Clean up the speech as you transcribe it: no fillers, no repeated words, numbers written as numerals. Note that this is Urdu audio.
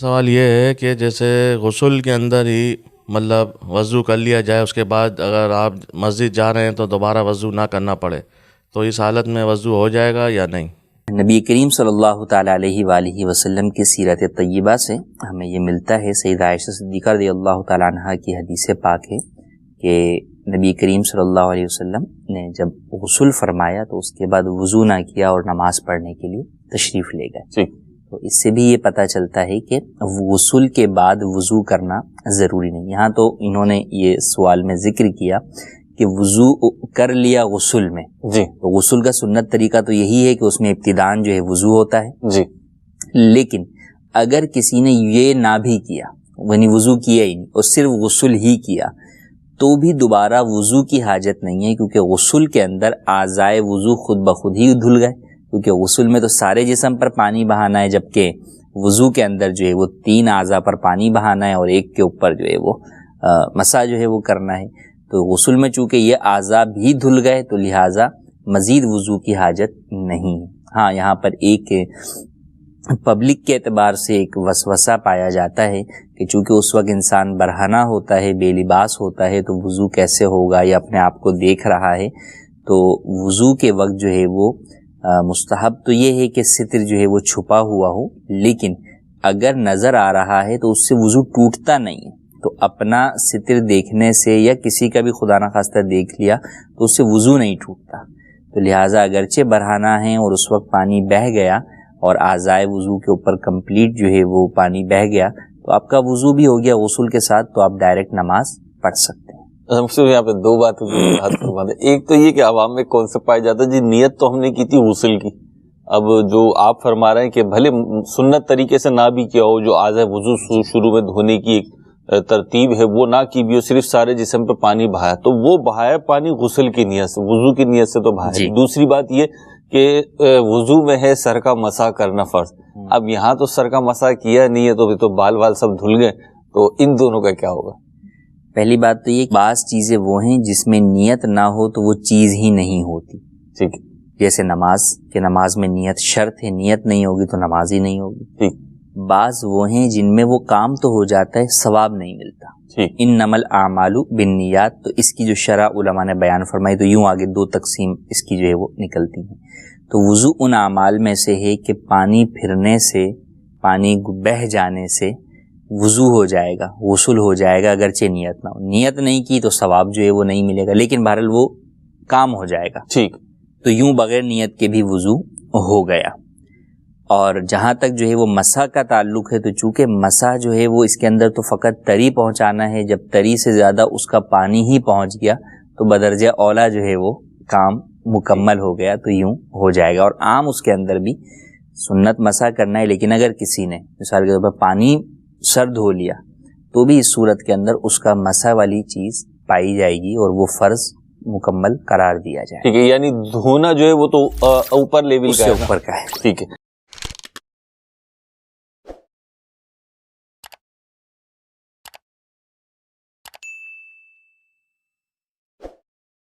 سوال یہ ہے کہ جیسے غسل کے اندر ہی مطلب وضو کر لیا جائے، اس کے بعد اگر آپ مسجد جا رہے ہیں تو دوبارہ وضو نہ کرنا پڑے، تو اس حالت میں وضو ہو جائے گا یا نہیں؟ نبی کریم صلی اللہ تعالیٰ علیہ وآلہ وسلم کی سیرت طیبہ سے ہمیں یہ ملتا ہے، سیدہ عائشہ صدیقہ رضی اللہ تعالیٰ عنہ کی حدیث پاک ہے کہ نبی کریم صلی اللہ علیہ وسلم نے جب غسل فرمایا تو اس کے بعد وضو نہ کیا اور نماز پڑھنے کے لیے تشریف لے گئے۔ تو اس سے بھی یہ پتہ چلتا ہے کہ غسل کے بعد وضو کرنا ضروری نہیں۔ یہاں تو انہوں نے یہ سوال میں ذکر کیا کہ وضو کر لیا غسل میں، تو غسل کا سنت طریقہ تو یہی ہے کہ اس میں ابتداءً جو ہے وضو ہوتا ہے، لیکن اگر کسی نے یہ نہ بھی کیا، یعنی وضو کیا ہی نہیں اور صرف غسل ہی کیا، تو بھی دوبارہ وضو کی حاجت نہیں ہے، کیونکہ غسل کے اندر اعضائے وضو خود بخود ہی دھل گئے، کیونکہ غسل میں تو سارے جسم پر پانی بہانا ہے، جبکہ وضو کے اندر جو ہے وہ 3 اعضاء پر پانی بہانا ہے اور ایک کے اوپر جو ہے وہ مسح جو ہے وہ کرنا ہے۔ تو غسل میں چونکہ یہ اعضاء بھی دھل گئے تو لہٰذا مزید وضو کی حاجت نہیں ہے۔ ہاں یہاں پر ایک پبلک کے اعتبار سے ایک وسوسہ پایا جاتا ہے کہ چونکہ اس وقت انسان برہنہ ہوتا ہے، بے لباس ہوتا ہے، تو وضو کیسے ہوگا، یا اپنے آپ کو دیکھ رہا ہے، تو وضو کے وقت جو ہے وہ مستحب تو یہ ہے کہ ستر جو ہے وہ چھپا ہوا ہو، لیکن اگر نظر آ رہا ہے تو اس سے وضو ٹوٹتا نہیں ہے۔ تو اپنا ستر دیکھنے سے یا کسی کا بھی خدا نخواستہ دیکھ لیا تو اس سے وضو نہیں ٹوٹتا، تو لہٰذا اگرچہ برہنہ ہیں اور اس وقت پانی بہہ گیا اور اعضائے وضو کے اوپر کمپلیٹ جو ہے وہ پانی بہہ گیا، تو آپ کا وضو بھی ہو گیا غسل کے ساتھ، تو آپ ڈائریکٹ نماز پڑھ سکتے ہیں۔ ہم سے یہاں پہ 2 باتیں فرما دیں۔ ایک تو یہ کہ عوام میں کانسیپٹ پایا جاتا ہے جی نیت تو ہم نے کی تھی غسل کی، اب جو آپ فرما رہے ہیں کہ بھلے سنت طریقے سے نہ بھی کیا ہو، جو اعضائے وضو شروع میں دھونے کی ایک ترتیب ہے وہ نہ کی بھی ہو، صرف سارے جسم پہ پانی بہایا، تو وہ بہایا پانی غسل کی نیت سے، وضو کی نیت سے تو بہایا۔ دوسری بات یہ کہ وضو میں ہے سر کا مسح کرنا فرض، اب یہاں تو سر کا مسح کیا نہیں ہے تو بال سب دھل گئے، تو ان دونوں کا کیا ہوگا؟ پہلی بات تو یہ بعض چیزیں وہ ہیں جس میں نیت نہ ہو تو وہ چیز ہی نہیں ہوتی، ٹھیک ہے، جیسے نماز، کہ نماز میں نیت شرط ہے، نیت نہیں ہوگی تو نماز ہی نہیں ہوگی۔ ٹھیک۔ بعض وہ ہیں جن میں وہ کام تو ہو جاتا ہے، ثواب نہیں ملتا، انما الاعمال بالنیات، تو اس کی جو شرح علماء نے بیان فرمائی تو یوں آگے 2 تقسیم اس کی جو ہے وہ نکلتی ہیں۔ تو وضو ان اعمال میں سے ہے کہ پانی پھرنے سے، پانی بہہ جانے سے وضو ہو جائے گا، غسل ہو جائے گا، اگرچہ نیت نہ ہو۔ نیت نہیں کی تو ثواب جو ہے وہ نہیں ملے گا، لیکن بہرحال وہ کام ہو جائے گا، ٹھیک۔ تو یوں بغیر نیت کے بھی وضو ہو گیا۔ اور جہاں تک جو ہے وہ مسح کا تعلق ہے، تو چونکہ مسح جو ہے وہ اس کے اندر تو فقط تری پہنچانا ہے، جب تری سے زیادہ اس کا پانی ہی پہنچ گیا تو بدرجہ اولا جو ہے وہ کام مکمل ہو گیا، تو یوں ہو جائے گا۔ اور عام اس کے اندر بھی سنت مسح کرنا ہے، لیکن اگر کسی نے مثال کے طور پر پانی سر دھو لیا تو بھی اس صورت کے اندر اس کا مسح والی چیز پائی جائے گی اور وہ فرض مکمل قرار دیا جائے گا۔ ٹھیک ہے، یعنی دھونا جو ہے وہ تو اوپر لیول کا ہے، اوپر کا ہے، ٹھیک ہے۔